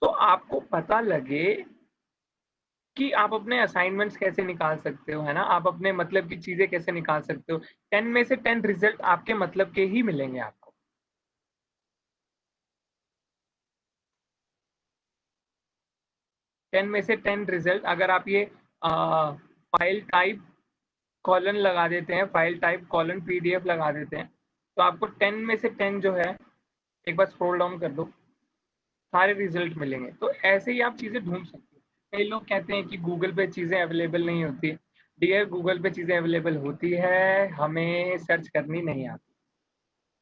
तो आपको पता लगे कि आप अपने असाइनमेंट्स कैसे निकाल सकते हो, है ना, आप अपने मतलब की चीजें कैसे निकाल सकते हो। 10 में से 10 रिजल्ट आपके मतलब के ही मिलेंगे आपको। 10 में से 10 रिजल्ट अगर आप ये फाइल टाइप कॉलन लगा देते हैं, फाइल टाइप कॉलन पीडीएफ लगा देते हैं, तो आपको 10 में से 10 जो है, एक बार स्क्रॉल डाउन कर दो, सारे रिजल्ट मिलेंगे। तो ऐसे ही आप चीज़ें ढूंढ सकते हो। कई लोग कहते हैं कि गूगल पे चीज़ें अवेलेबल नहीं होती। डियर, गूगल पे चीज़ें अवेलेबल होती है, हमें सर्च करनी नहीं आती।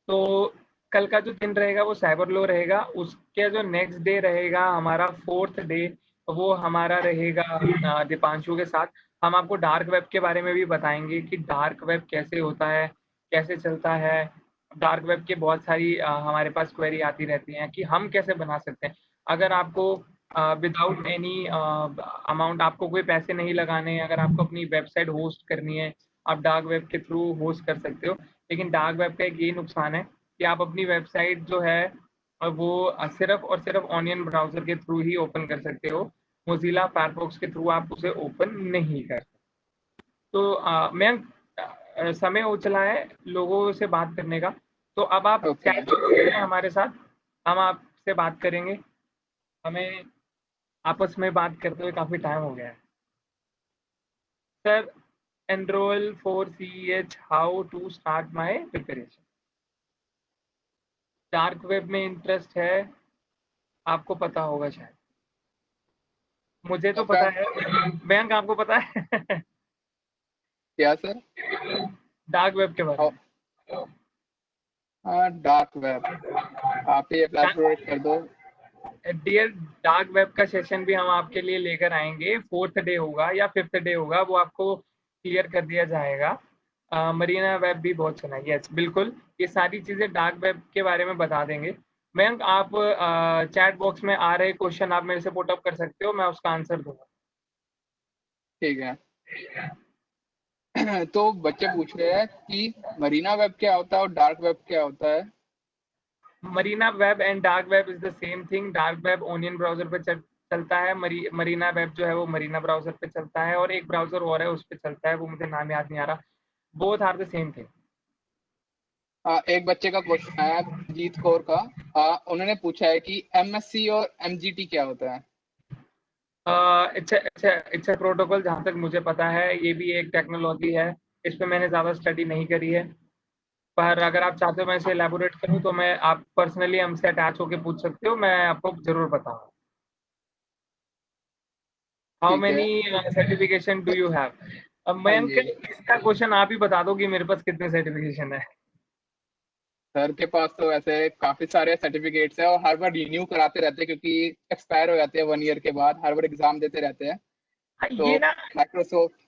तो कल का जो दिन रहेगा वो साइबर लो रहेगा, उसके जो नेक्स्ट डे रहेगा हमारा फोर्थ डे, वो हमारा रहेगा दीपांशु के साथ। हम आपको डार्क वेब के बारे में भी बताएंगे कि डार्क वेब कैसे होता है, कैसे चलता है। डार्क वेब के बहुत सारी हमारे पास क्वेरी आती रहती हैं कि हम कैसे बना सकते हैं। अगर आपको विदाउट एनी अमाउंट, आपको कोई पैसे नहीं लगाने, अगर आपको अपनी वेबसाइट होस्ट करनी है, आप डार्क वेब के थ्रू होस्ट कर सकते हो। लेकिन डार्क वेब का एक ये नुकसान है कि आप अपनी वेबसाइट जो है वो सिर्फ और सिर्फ ऑनियन ब्राउजर के थ्रू ही ओपन कर सकते हो, मोजिला फायरफॉक्स के थ्रू आप उसे ओपन नहीं कर सकते। तो मैं समय हो चला है लोगों से बात करने का। तो अब आप ओके चैट में हमारे साथ, हम आपसे बात करेंगे। हमें आपस में बात करते हुए काफी टाइम हो गया है। Sir, enroll for CEH, how to start my preparation. Dark web में इंटरेस्ट है, आपको पता होगा शायद, मुझे तो ओके। पता है। बैंक, आपको पता है? क्या सर? डार्क वेब के बारे में। हाँ, डार्क वेब आप ही एलाबोरेट कर दो। डियर, डार्क वेब का सेशन भी हम आपके लिए लेकर आएंगे। फोर्थ डे होगा या फिफ्थ डे होगा, वो आपको क्लियर कर दिया जाएगा। मरीना वेब भी बहुत सुना है, यस बिल्कुल। ये सारी चीजें डार्क वेब के बारे में बता देंगे। मयंक, आप चैट बॉक्स में आ रहे क्वेश्चन आप मेरे से पुट अप कर सकते हो, मैं उसका आंसर दूंगा। ठीक है। तो बच्चे पूछ रहे हैं कि मरीना वेब क्या होता है और डार्क वेब क्या होता है। Marina web and dark web is the same thing. Dark web onion browser पे चलता है, मरीना वेब जो है वो मरीना ब्राउजर पे चलता है, और एक ब्राउजर और है उस पे चलता है, वो मुझे नाम याद नहीं आ रहा। Both are the same thing. एक बच्चे का क्वेश्चन आया जीत कौर का। उन्होंने पूछा है कि एमएससी और एमजीटी क्या होता है। इट्स अ प्रोटोकॉल, जहाँ तक मुझे पता है ये भी एक टेक्नोलॉजी है। इस पे मैंने ज़्यादा स्टडी नहीं करी है, पर अगर आप चाहते हो मैं इसे एलैबोरेट करूँ तो मैं आप पर्सनली हमसे अटैच होकर पूछ सकते हो, मैं आपको जरूर बताऊंगा। हाउ ठीक है। Many certification do you have? अब हाँ मयंक, जी। इसका क्वेश्चन आप ही बता दो कि मेरे पास कितने सर्टिफिकेशन है। सर के पास तो ऐसे काफी सारे सर्टिफिकेट्स हैं और हर बार रिन्यू कराते रहते हैं क्योंकि एक्सपायर हो जाते हैं 1 ईयर के बाद, हर बार एग्जाम देते रहते हैं। हाँ, तो ये ना, माइक्रोसॉफ्ट।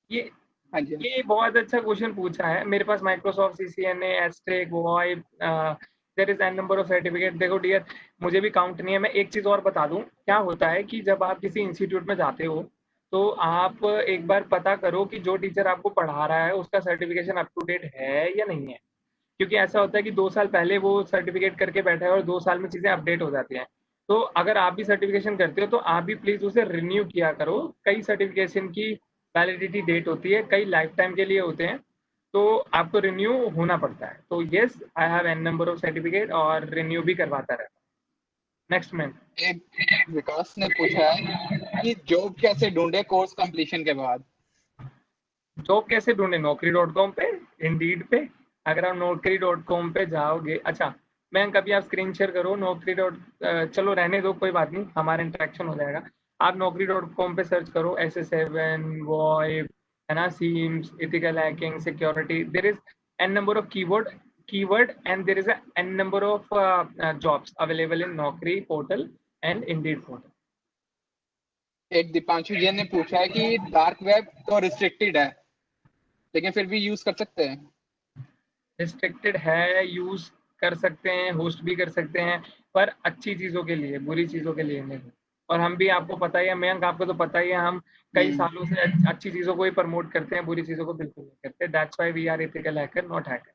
ये हाँ जी। ये बहुत अच्छा क्वेश्चन पूछा है। मेरे पास Microsoft, CCNA, asterisk, VoIP, there is an number of certificate. देखो डियर, मुझे भी काउंट नहीं है। मैं एक चीज और बता दूं, क्या होता है कि जब आप किसी इंस्टीट्यूट में जाते हो तो आप एक बार पता करो कि जो टीचर आपको पढ़ा रहा है उसका सर्टिफिकेशन अप टू डेट है या नहीं है। क्योंकि ऐसा होता है कि 2 साल पहले वो सर्टिफिकेट करके बैठा है और 2 साल में चीजें अपडेट हो जाती हैं। तो अगर आप भी सर्टिफिकेशन करते हो तो आप भी प्लीज उसे रिन्यू किया करो। कई सर्टिफिकेशन की वैलिडिटी डेट होती है, कई लाइफ टाइम के लिए होते हैं, तो आपको रिन्यू होना पड़ता है। तो yes, I have an number of certificate और रिन्यू भी करवाता रहता हूँ। Next man. एक विकास ने पूछा है कि जॉब कैसे ढूंढे कोर्स कंप्लीशन के बाद। जॉब कैसे ढूंढे? नौकरी डॉट कॉम पे, इंडीड पे। अगर आप नौकरी डॉट कॉम पे जाओगे, अच्छा मैं कभी आप स्क्रीन शेयर करो नौकरी डॉट, चलो रहने दो, कोई बात नहीं, हमारा इंटरेक्शन हो जाएगा। आप नौकरी डॉट कॉम पे सर्च करो SS7, वॉइप, है ना, seems, ethical hacking, security. There is an number of keyword and there is an number of jobs available in नौकरी पोर्टल एंड इंडीड पोर्टल। एक दीपांशु जी ने पूछा है कि डार्क वेब तो रिस्ट्रिक्टेड है लेकिन फिर भी यूज कर सकते हैं। रिस्ट्रिक्टेड है, यूज कर सकते हैं, होस्ट भी कर सकते हैं, पर अच्छी चीजों के लिए, बुरी चीजों के लिए नहीं। और हम भी, आपको पता ही है मयंक, आपको तो पता ही है, हम कई हम्म। सालों से अच्छी चीजों को ही प्रमोट करते हैं, बुरी चीजों को बिल्कुल नहीं करते। That's why we are ethical hacker, not hacker.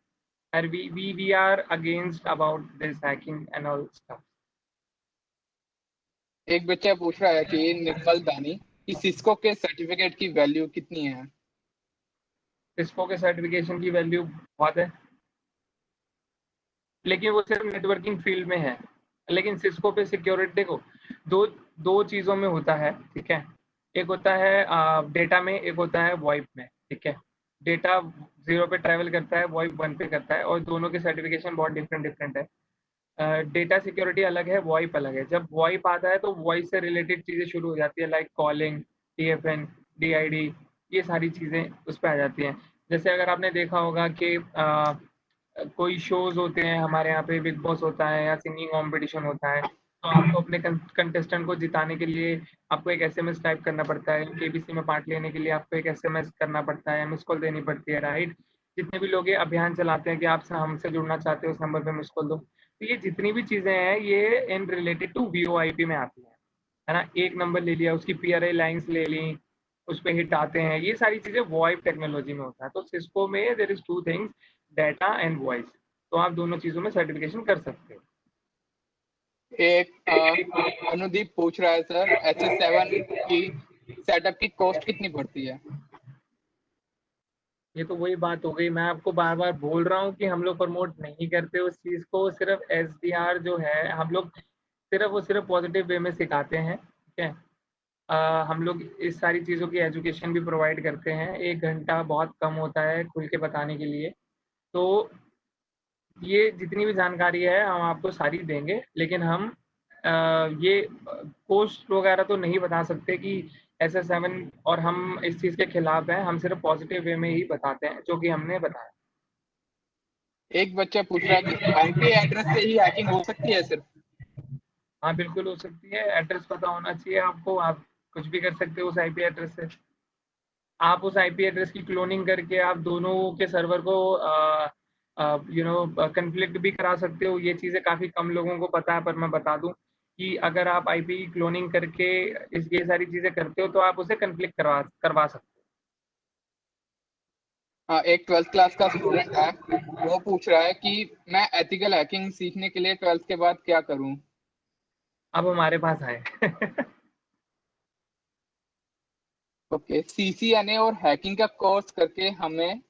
and we are against about this hacking and all stuff. एक बच्चा पूछ रहा है कि निर्मल दानी कि सिस्को के सर्टिफिकेट की वैल्यू कितनी है। सिस्को के सर्टिफिकेशन की वैल्यू बहुत है, लेकिन वो सिर्फ नेटवर्किंग फील्ड में है। लेकिन सिस्को पे सिक्योरिटी देखो, दो दो चीजों में होता है, ठीक है। एक होता है डेटा में, एक होता है वॉइप में, ठीक है। डेटा 0 पे ट्रैवल करता है, वॉइप 1 पे करता है, और दोनों के सर्टिफिकेशन बहुत डिफरेंट डिफरेंट है। डेटा सिक्योरिटी अलग है, वॉइप अलग है। जब वॉइप आता है तो वॉइस से रिलेटेड चीजें शुरू हो जाती है, लाइक कॉलिंग, TFN, DID, ये सारी चीजें उस पर आ जाती हैं। जैसे अगर आपने देखा होगा कि कोई शोज होते हैं हमारे यहाँ पे, बिग बॉस होता है या सिंगिंग कॉम्पिटिशन होता है, तो आपको अपने कंटेस्टेंट को जिताने के लिए आपको एक SMS टाइप करना पड़ता है। KBC में पार्ट लेने के लिए आपको एक SMS करना पड़ता है, मिस कॉल देनी पड़ती है, राइट। जितने भी लोग ये अभियान चलाते हैं कि आप हमसे जुड़ना चाहते हो, उस नंबर पे मिस कॉल दो। तो ये जितनी भी चीजें हैं ये इन रिलेटेड टू VoIP में आती है ना। एक नंबर ले लिया, उसकी PRI लाइंस ले ली, उस पर हिट आते हैं, ये सारी चीजें वॉइप टेक्नोलॉजी में होता है। तो सिस्को में there is two things, data and voice. तो आप दोनों चीजों में सर्टिफिकेशन कर सकते हो। एक अनुदीप पूछ रहा है सर SS7 की सेटअप की कॉस्ट कितनी पड़ती है। ये तो वही बात हो गई, मैं आपको बार बार बोल रहा हूँ कि हम लोग प्रमोट नहीं करते उस चीज को। सिर्फ SDR जो है, हम लोग सिर्फ पॉजिटिव वे में सिखाते हैं, ठीक है। हम लोग इस सारी चीज़ों की एजुकेशन भी प्रोवाइड करते हैं। 1 घंटा बहुत कम होता है खुल के बताने के लिए। तो ये जितनी भी जानकारी है हम आपको सारी देंगे, लेकिन हम ये पोस्ट वगैरह तो नहीं बता सकते कि SS7, और हम इस चीज़ के खिलाफ हैं। हम सिर्फ पॉजिटिव वे में ही बताते हैं जो कि हमने बताया। एक बच्चा पूछ रहा है कि आईपी एड्रेस से ही हैकिंग हो सकती है सिर्फ। हाँ बिल्कुल हो सकती है, एड्रेस पता होना चाहिए आपको, आप कुछ भी कर सकते हो उस IP एड्रेस से। आप उस आईपी एड्रेस की क्लोनिंग करके आप दोनों के सर्वर को कन्फ्लिक्ट भी करा सकते हो। ये चीज़ें काफ़ी कम लोगों को पता है, पर मैं बता दूं कि अगर आप आईपी की क्लोनिंग करके ये सारी चीज़ें करते हो तो आप उसे कन्फ्लिक्ट करवा करवा सकते हाँ, एक 12th क्लास का स्टूडेंट है, वो पूछ रहा है कि मैं एथिकल हैकिंग सीखने के लिए 12th के बाद क्या करूं। हो। अब हमारे पास आए। ओके, सीसीएनए और हैकिंग का कोर्स करके हमें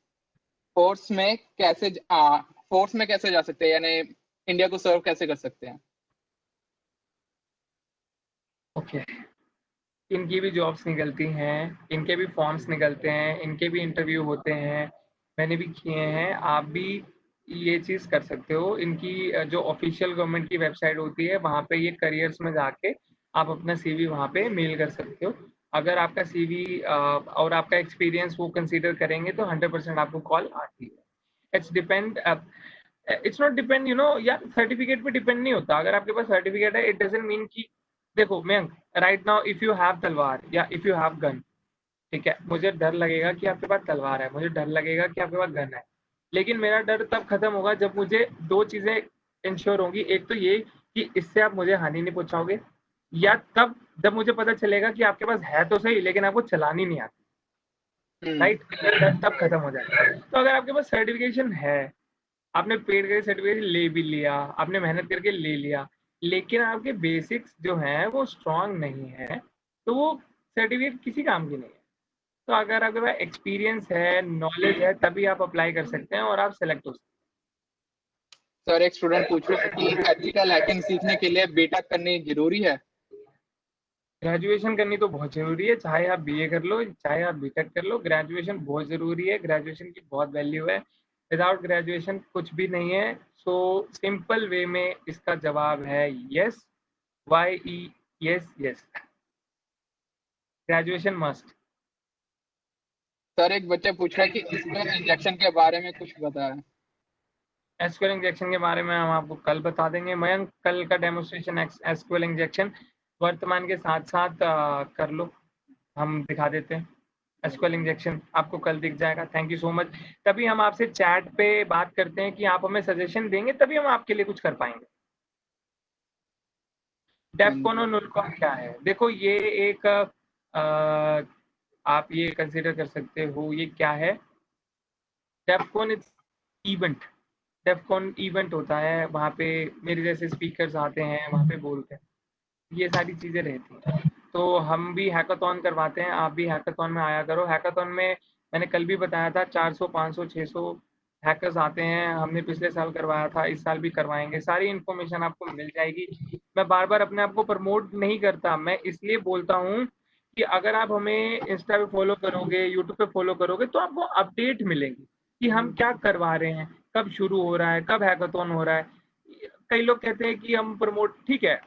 फोर्स में कैसे फोर्स में कैसे जा सकते हैं, यानी इंडिया को सर्व कैसे कर सकते हैं। ओके, इनकी भी जॉब्स निकलती हैं, इनके भी फॉर्म्स निकलते हैं, इनके भी इंटरव्यू होते हैं, मैंने भी किए हैं। आप भी ये चीज़ कर सकते हो। इनकी जो ऑफिशियल गवर्नमेंट की वेबसाइट होती है वहाँ पे ये करियर्स में जाके आप अपना सीवी वहाँ पे मेल कर सकते हो। अगर आपका सीवी और आपका एक्सपीरियंस वो कंसीडर करेंगे तो 100% आपको कॉल आती है। It's depend, it's not depend यार, सर्टिफिकेट पे डिपेंड नहीं होता। अगर आपके पास सर्टिफिकेट है इट डजंट मीन कि, देखो Mayank, right now if you have तलवार या इफ यू हैव गन, ठीक है, मुझे डर लगेगा कि आपके पास तलवार है, मुझे डर लगेगा कि आपके पास गन है, लेकिन मेरा डर तब खत्म होगा जब मुझे दो चीजें इंश्योर होंगी। एक तो ये कि इससे आप मुझे हानि नहीं पहुंचाओगे, या तब जब मुझे पता चलेगा कि आपके पास है तो सही लेकिन आपको चलानी नहीं आती। राइट, तब खत्म हो जाएगा। तो अगर आपके पास सर्टिफिकेशन है, आपने पेड करके सर्टिफिकेट ले भी लिया, आपने मेहनत करके ले लिया, लेकिन आपके बेसिक्स जो हैं वो स्ट्रांग नहीं है, तो वो सर्टिफिकेट किसी काम की नहीं है। तो अगर आपके पास एक्सपीरियंस है, नॉलेज है, तभी आप अप्लाई कर सकते हैं और आप सेलेक्ट हो सकते सर, एक स्टूडेंट पूछ रहा है कि एथिकल हैकिंग सीखने के लिए बीटेक करनी जरूरी है। हैं। ग्रेजुएशन करनी तो बहुत जरूरी है, चाहे आप बीए कर लो चाहे आप बीटेक कर लो, ग्रेजुएशन बहुत जरूरी है, ग्रेजुएशन की बहुत वैल्यू है। विदाउट ग्रेजुएशन कुछ भी नहीं है। सो सिंपल वे में इसका जवाब है yes, Y E, yes yes, graduation must. Sir, एक बच्चा पूछ रहा है कि इसमें इंजेक्शन के बारे में कुछ बताया। एसक्यूएल इंजेक्शन के बारे में हम आपको कल बता देंगे मयंक, कल का डेमोस्ट्रेशन एसक्यूएल इंजेक्शन वर्तमान के साथ साथ कर लो, हम दिखा देते हैं। एसक्यूएल इंजेक्शन आपको कल दिख जाएगा। Thank you so much. तभी हम आपसे चैट पे बात करते हैं कि आप हमें सजेशन देंगे, तभी हम आपके लिए कुछ कर पाएंगे। डेफकॉन और नुलकॉन क्या है? देखो ये एक आप ये कंसिडर कर सकते हो, ये क्या है? डेफकॉन इट्स इवेंट, डेफकॉन इवेंट होता है, वहाँ पे मेरे जैसे स्पीकर्स आते हैं, वहाँ पे बोलते हैं, ये सारी चीज़ें रहती हैं। तो हम भी हैकाथॉन करवाते हैं, आप भी हैकाथॉन में आया करो। हैकाथॉन में मैंने कल भी बताया था 400 500 600 हैकर्स आते हैं, हमने पिछले साल करवाया था, इस साल भी करवाएंगे। सारी इन्फॉर्मेशन आपको मिल जाएगी। मैं बार बार अपने आप को प्रमोट नहीं करता, मैं इसलिए बोलता हूँ कि अगर आप हमें इंस्टा पे फॉलो करोगे, यूट्यूब पे फॉलो करोगे, तो आपको अपडेट मिलेगी कि हम क्या करवा रहे हैं, कब शुरू हो रहा है, कब हैकाथॉन हो रहा है। कई लोग कहते हैं कि हम प्रमोट, ठीक है,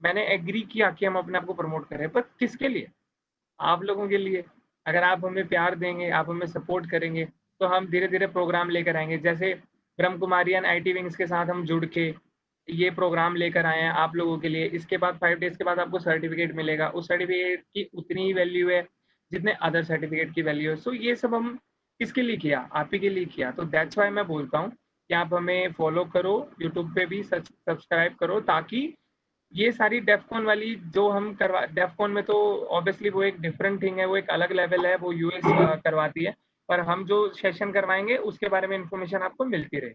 मैंने एग्री किया कि हम अपने आप को प्रमोट करें, पर किसके लिए? आप लोगों के लिए। अगर आप हमें प्यार देंगे, आप हमें सपोर्ट करेंगे, तो हम धीरे धीरे प्रोग्राम लेकर आएंगे। जैसे ब्रह्म कुमारियन आईटी विंग्स के साथ हम जुड़ के ये प्रोग्राम लेकर आए हैं आप लोगों के लिए। इसके बाद 5 डेज के बाद आपको सर्टिफिकेट मिलेगा, उस सर्टिफिकेट की उतनी ही वैल्यू है जितने अदर सर्टिफिकेट की वैल्यू है। सो ये सब हम किसके लिए किया? आप ही के लिए किया। तो दैट्स वाई मैं बोलता हूँ कि आप हमें फॉलो करो, यूट्यूब पे भी सब्सक्राइब करो, ताकि ये सारी डेफकॉन वाली जो हम करवा, डेफकॉन में तो ऑब्वियसली वो एक डिफरेंट थिंग है, वो एक अलग लेवल है, वो यूएस करवाती है, पर हम जो सेशन करवाएंगे उसके बारे में इंफॉर्मेशन आपको मिलती रहे।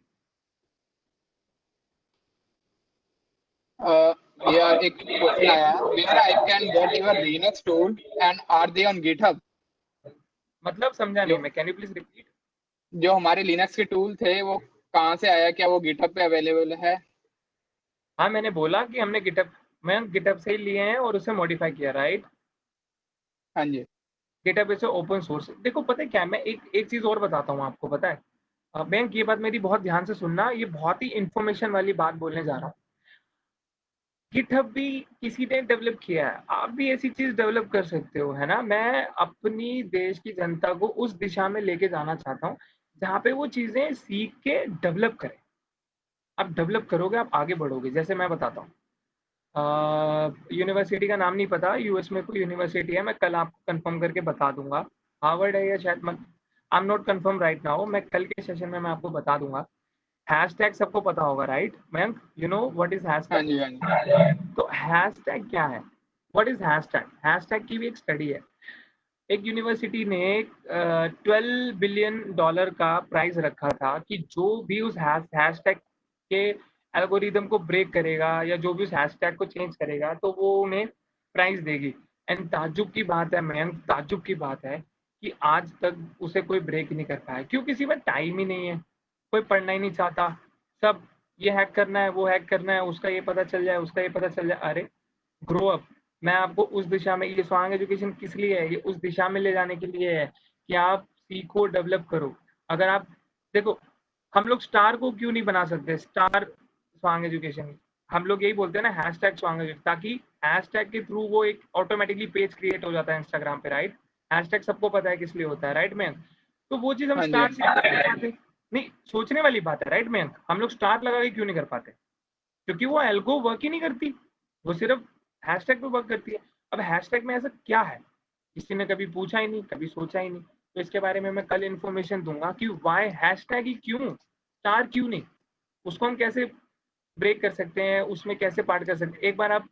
भैया, एक क्वेश्चन आया है, where I can get your Linux tool and are they on GitHub. मतलब समझा नहीं जो मैं, कैन यू प्लीज रिपीट? जो हमारे लिनक्स के टूल थे वो कहाँ से आया, क्या वो गिटहब पे अवेलेबल है। हाँ, मैंने बोला कि हमने गिटअप, मैं गिटअप से ही लिए हैं और उसे मॉडिफाई किया, राइट। हाँ जी। गिटअप इसे ओपन सोर्स, देखो पता है क्या, मैं एक एक चीज और बताता हूँ आपको, पता है बैंक, ये बात मेरी बहुत ध्यान से सुनना, ये बहुत ही इंफॉर्मेशन वाली बात बोलने जा रहा हूँ। गिटहब भी किसी ने डेवलप किया है, आप भी ऐसी चीज डेवलप कर सकते हो, है ना। मैं अपनी देश की जनता को उस दिशा में लेके जाना चाहता हूँ जहाँ पे वो चीजें सीख के डेवलप करें। आप डेवलप करोगे, आप आगे बढ़ोगे। जैसे मैं बताता हूँ, यूनिवर्सिटी का नाम नहीं पता, यूएस में कोई यूनिवर्सिटी है, मैं कल आपको कंफर्म करके बता दूंगा। हार्वर्ड है या शायद I am not confirm right now, मैं कल के सेशन में मैं आपको बता दूंगा। हैशटैग सबको पता होगा right Mayank, you know what is हाँ हैशटैग? जी, हाँ जी। तो हैशटैग क्या है? What is hashtag? हैशटैग की भी एक स्टडी है। एक यूनिवर्सिटी ने 12 बिलियन डॉलर का प्राइज रखा था कि जो भी उस हैशटैग के एल्गोरिदम को ब्रेक करेगा या जो भी उस हैशटैग को चेंज करेगा तो वो उन्हें प्राइज देगी। एंड ताज्जुब की बात है मयंक, ताज्जुब की बात है कि आज तक उसे कोई ब्रेक नहीं कर पाया। क्यों? किसी में टाइम ही नहीं है, कोई पढ़ना ही नहीं चाहता। सब ये हैक करना है, वो हैक करना है, उसका ये पता चल जाए, उसका ये पता चल जाए। अरे ग्रो अप। मैं आपको उस दिशा में, ये स्वांग एजुकेशन किस लिए है? ये उस दिशा में ले जाने के लिए है कि आप सीखो, डेवलप करो। अगर आप देखो, हम लोग स्टार को क्यों नहीं बना सकते? स्टार स्वांग एजुकेशन, हम लोग यही बोलते हैं ना हैशटैग स्वांग एजुकेशन, ताकि हैशटैग के थ्रू वो एक ऑटोमेटिकली पेज क्रिएट हो जाता है इंस्टाग्राम पे, राइट? हैशटैग सबको पता है किस लिए होता है, राइट मैन? तो वो चीज हम हाँ जी, हाँ स्टार जी। से नहीं कर पाते। नहीं, सोचने वाली बात है, राइट मैन? हम लोग स्टार लगा के क्यों नहीं कर पाते? क्योंकि वो एल्गो वर्क ही नहीं करती, वो सिर्फ हैशटैग पे वर्क करती है। अब हैशटैग में ऐसा क्या है, किसी ने कभी पूछा ही नहीं, कभी सोचा ही नहीं। तो इसके बारे में मैं कल इन्फॉर्मेशन दूंगा कि वाई हैशटैग ही क्यों, स्टार क्यों नहीं, उसको हम कैसे ब्रेक कर सकते हैं, उसमें कैसे पार्ट कर सकते हैं। एक बार आप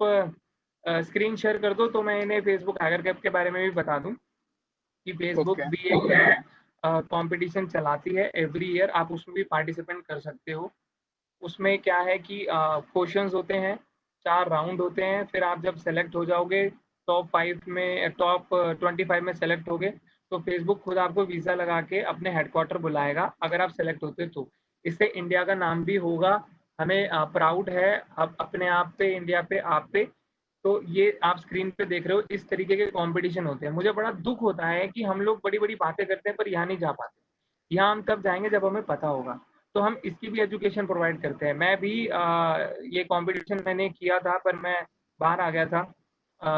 स्क्रीन शेयर कर दो तो मैं इन्हें फेसबुक हैकर कैप के बारे में भी बता दूं कि फेसबुक ओके। भी एक कंपटीशन चलाती है एवरी ईयर, आप उसमें भी पार्टिसिपेट कर सकते हो। उसमें क्या है कि क्वेश्चंस होते हैं, 4 राउंड होते हैं, फिर आप जब सेलेक्ट हो जाओगे टॉप 5 में, टॉप 25 में सेलेक्ट होगे, तो फेसबुक खुद आपको वीज़ा लगा के अपने हेडक्वार्टर बुलाएगा अगर आप सेलेक्ट होते तो। इससे इंडिया का नाम भी होगा, हमें प्राउड है अब अपने आप पे, इंडिया पे, आप पे। तो ये आप स्क्रीन पे देख रहे हो, इस तरीके के कंपटीशन होते हैं। मुझे बड़ा दुख होता है कि हम लोग बड़ी बड़ी बातें करते हैं पर यहाँ नहीं जा पाते। यहाँ हम तब जाएंगे जब हमें पता होगा। तो हम इसकी भी एजुकेशन प्रोवाइड करते हैं। मैं भी ये कंपटीशन मैंने किया था पर मैं बाहर आ गया था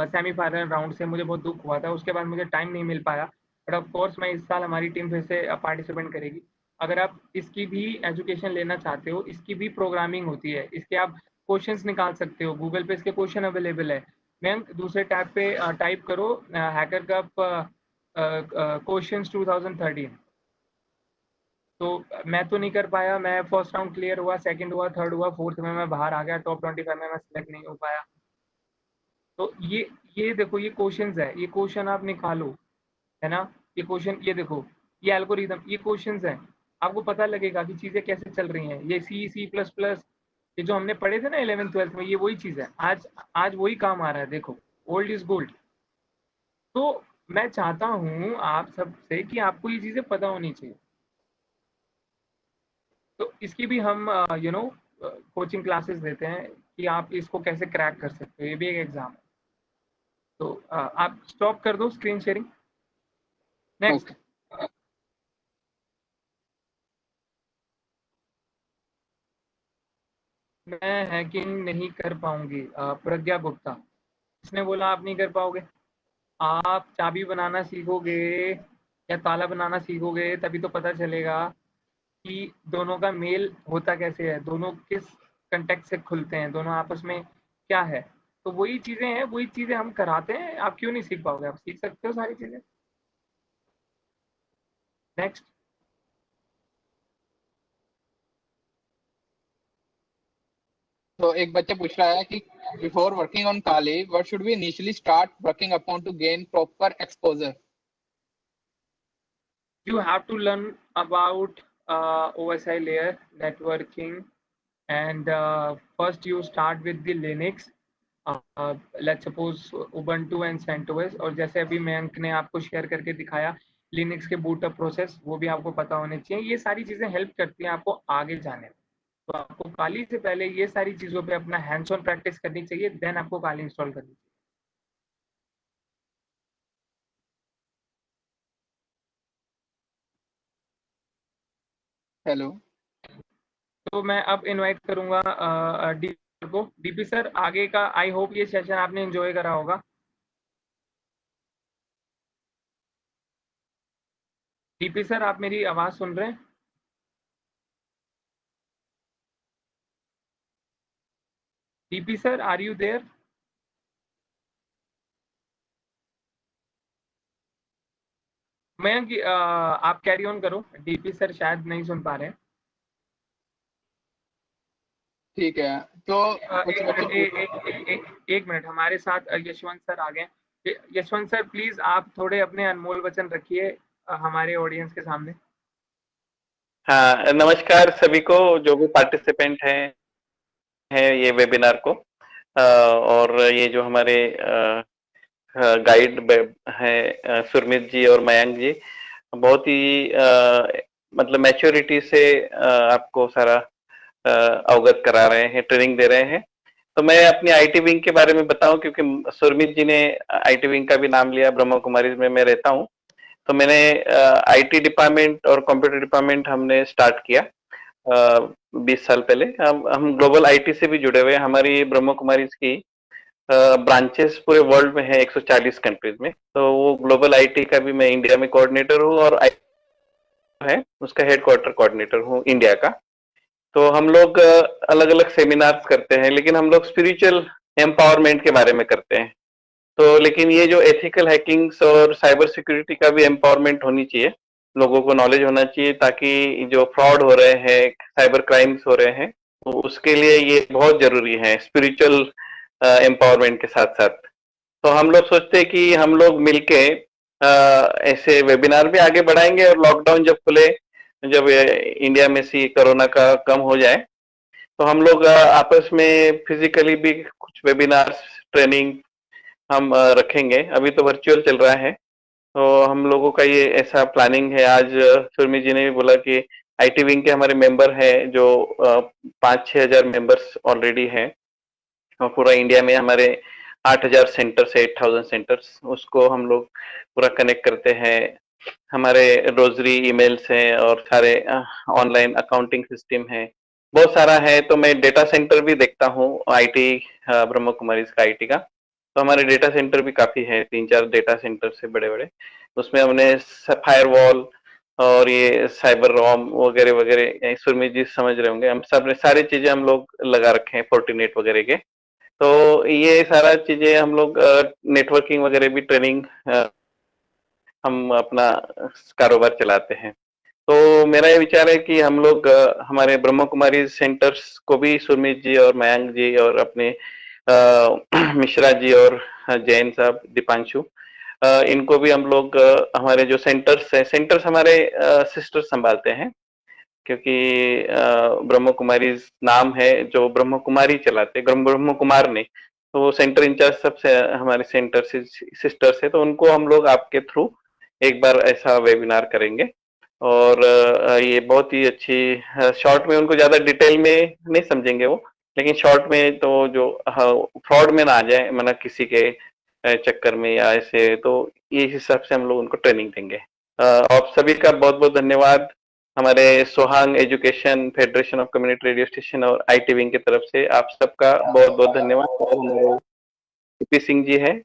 सेमीफाइनल राउंड से, मुझे बहुत दुख हुआ था। उसके बाद मुझे टाइम नहीं मिल पाया, बट ऑफ कोर्स मैं इस साल, हमारी टीम फिर से पार्टिसिपेट करेगी। अगर आप इसकी भी एजुकेशन लेना चाहते हो, इसकी भी प्रोग्रामिंग होती है, इसके आप क्वेश्चंस निकाल सकते हो, गूगल पे इसके क्वेश्चन अवेलेबल है। मैं दूसरे टैब पे टाइप करो हैकर कप क्वेश्चंस 2013। तो मैं तो नहीं कर पाया, मैं फर्स्ट राउंड क्लियर हुआ, सेकंड हुआ, थर्ड हुआ, फोर्थ में मैं बाहर आ गया, टॉप 25 में मैं सिलेक्ट नहीं हो पाया। तो ये देखो, ये क्वेश्चंस है, ये क्वेश्चन आप निकालो, है ना? ये क्वेश्चन, ये देखो, ये एल्गोरिदम, ये क्वेश्चंस हैं। आपको पता लगेगा कि चीजें कैसे चल रही हैं। ये C++, ये जो हमने पढ़े थे ना 11th 12th में, ये वही चीज है, आज आज वही काम आ रहा है। देखो, ओल्ड इज गोल्ड। तो मैं चाहता हूँ आप सबसे कि आपको ये चीजें पता होनी चाहिए। तो इसकी भी हम कोचिंग क्लासेस देते हैं कि आप इसको कैसे क्रैक कर सकते हो, ये भी एक एग्जाम है। तो आप स्टॉप कर दो स्क्रीन शेयरिंग। नेक्स्ट। ओके। मैं हैकिंग नहीं कर पाऊंगी, प्रज्ञा गुप्ता। इसने बोला आप नहीं कर पाओगे? आप चाबी बनाना सीखोगे या ताला बनाना सीखोगे, तभी तो पता चलेगा कि दोनों का मेल होता कैसे है, दोनों किस कंटेक्ट से खुलते हैं, दोनों आपस में क्या है। तो वही चीजें हैं, वही चीजें हम कराते हैं। आप क्यों नहीं सीख पाओगे? आप सीख सकते हो सारी चीजें। नेक्स्ट। तो एक बच्चा पूछ रहा है कि before working on Kali what should we initially start working upon to gain proper exposure? You have to learn about OSI layer networking, and first you start with the Linux. Let's suppose Ubuntu and CentOS, और जैसे अभी मयंक ने आपको share करके दिखाया Linux के boot up process, वो भी आपको पता होने चाहिए। ये सारी चीजें हेल्प करती हैं आपको आगे जाने में। तो आपको काली से पहले ये सारी चीजों पे अपना हैंड्स ऑन प्रैक्टिस करनी चाहिए, देन आपको काली इंस्टॉल करनी चाहिए। हेलो। तो मैं अब इनवाइट करूंगा डीपी को। डीपी सर, आगे का आई होप ये सेशन आपने एंजॉय करा होगा। डीपी सर, आप मेरी आवाज सुन रहे हैं? DP sir, are you there? Mayank आप कैरी ऑन करो, डीपी सर शायद नहीं सुन पा रहे हैं। ठीक है, तो कुछ बच्चे एक मिनट, हमारे साथ यशवंत सर आ गए। यशवंत सर प्लीज आप थोड़े अपने अनमोल वचन रखिए हमारे ऑडियंस के सामने। हाँ, नमस्कार सभी को जो भी पार्टिसिपेंट हैं ये वेबिनार को, और ये जो हमारे गाइड हैं सुरमित जी और मयंक जी, बहुत ही मतलब मैच्योरिटी से आपको सारा अवगत करा रहे हैं, ट्रेनिंग दे रहे हैं। तो मैं अपनी आईटी विंग के बारे में बताऊं, क्योंकि सुरमित जी ने आईटी विंग का भी नाम लिया, ब्रह्मा कुमारी में मैं रहता हूं। तो मैंने आईटी डिपार्टमेंट और कंप्यूटर डिपार्टमेंट हमने स्टार्ट किया 20 साल पहले। हम ग्लोबल आईटी से भी जुड़े हुए हैं। हमारी ब्रह्मा कुमारी की ब्रांचेस पूरे वर्ल्ड में है, 140 कंट्रीज में। तो वो ग्लोबल आईटी का भी मैं इंडिया में कोऑर्डिनेटर हूँ, और है उसका हेडक्वार्टर कोऑर्डिनेटर हूँ इंडिया का। तो हम लोग अलग अलग सेमिनार्स करते हैं, लेकिन हम लोग स्पिरिचुअल एम्पावरमेंट के बारे में करते हैं। तो लेकिन ये जो एथिकल हैकिंग्स और साइबर सिक्योरिटी का भी एम्पावरमेंट होनी चाहिए, लोगों को नॉलेज होना चाहिए, ताकि जो फ्रॉड हो रहे हैं, साइबर क्राइम्स हो रहे हैं, तो उसके लिए ये बहुत जरूरी है स्पिरिचुअल एम्पावरमेंट के साथ साथ। तो हम लोग सोचते हैं कि हम लोग मिलके ऐसे वेबिनार भी आगे बढ़ाएंगे, और लॉकडाउन जब खुले, जब इंडिया में से कोरोना का कम हो जाए, तो हम लोग आपस में फिजिकली भी कुछ वेबिनार्स, ट्रेनिंग हम रखेंगे। अभी तो वर्चुअल चल रहा है, तो हम लोगों का ये ऐसा प्लानिंग है। आज सुरमी जी ने भी बोला कि आईटी विंग के हमारे मेंबर हैं जो 5-6 हजार मेंबर्स ऑलरेडी हैं, और पूरा इंडिया में हमारे 8,000 सेंटर्स है, 8,000 सेंटर्स, उसको हम लोग पूरा कनेक्ट करते हैं। हमारे रोजरी ईमेल्स हैं, और सारे ऑनलाइन अकाउंटिंग सिस्टम है, बहुत सारा है। तो मैं डेटा सेंटर भी देखता हूँ आईटी, ब्रह्मा कुमारी का आईटी का। तो हमारे डेटा सेंटर भी काफी है, 3-4 डेटा सेंटर से बड़े बड़े। उसमें हमने फायरवॉल और ये साइबर रॉम वगैरह वगैरह, सुरमित जी समझ रहे होंगे, हम सब ने सारी चीजें हम लोग लगा रखे हैं, फोर्टिनेट वगैरह के। तो ये सारा चीजें हम लोग नेटवर्किंग वगैरह भी ट्रेनिंग, हम अपना कारोबार चलाते हैं। तो मेरा ये विचार है कि हम लोग हमारे ब्रह्मा कुमारी सेंटर्स को भी सुरमित जी और मयंक जी और अपने मिश्रा जी और जैन साहब, दीपांशु, इनको भी हम लोग हमारे जो सेंटर्स है, सेंटर्स हमारे सिस्टर संभालते हैं, क्योंकि ब्रह्मा कुमारी नाम है जो ब्रह्मा कुमारी चलाते, ब्रह्मा कुमार ने, तो वो सेंटर इंचार्ज सबसे हमारे सेंटर से सिस्टर्स है। तो उनको हम लोग आपके थ्रू एक बार ऐसा वेबिनार करेंगे, और ये बहुत ही अच्छी, शॉर्ट में उनको ज्यादा डिटेल में नहीं समझेंगे वो, लेकिन शॉर्ट में तो जो फ्रॉड में ना आ जाए, मतलब किसी के चक्कर में या ऐसे, तो ये हिसाब से हम लोग उनको ट्रेनिंग देंगे। आप सभी का बहुत बहुत धन्यवाद। हमारे Sohang education, federation of community radio station और आईटी विंग की तरफ से आप सबका बहुत बहुत धन्यवाद। और हमारे पी सिंह जी हैं,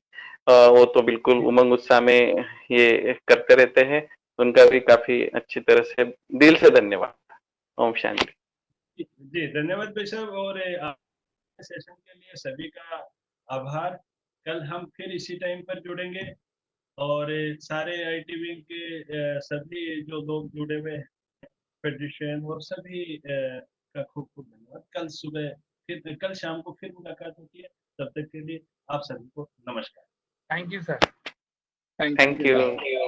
वो तो बिल्कुल उमंग उत्साह में ये करते रहते हैं, उनका भी काफी अच्छी तरह से दिल से धन्यवाद। ओम शांति। जी धन्यवाद भाई साहब, और सेशन के लिए सभी का आभार। कल हम फिर इसी टाइम पर जुड़ेंगे, और सारे आईटी विंग के सभी जो लोग जुड़े हुए हैं, फेडरेशन और सभी का खूब खूब धन्यवाद। कल सुबह फिर, कल शाम को फिर मुलाकात होती है। तब तक के लिए आप सभी को नमस्कार। Thank you sir. Thank thank you. You.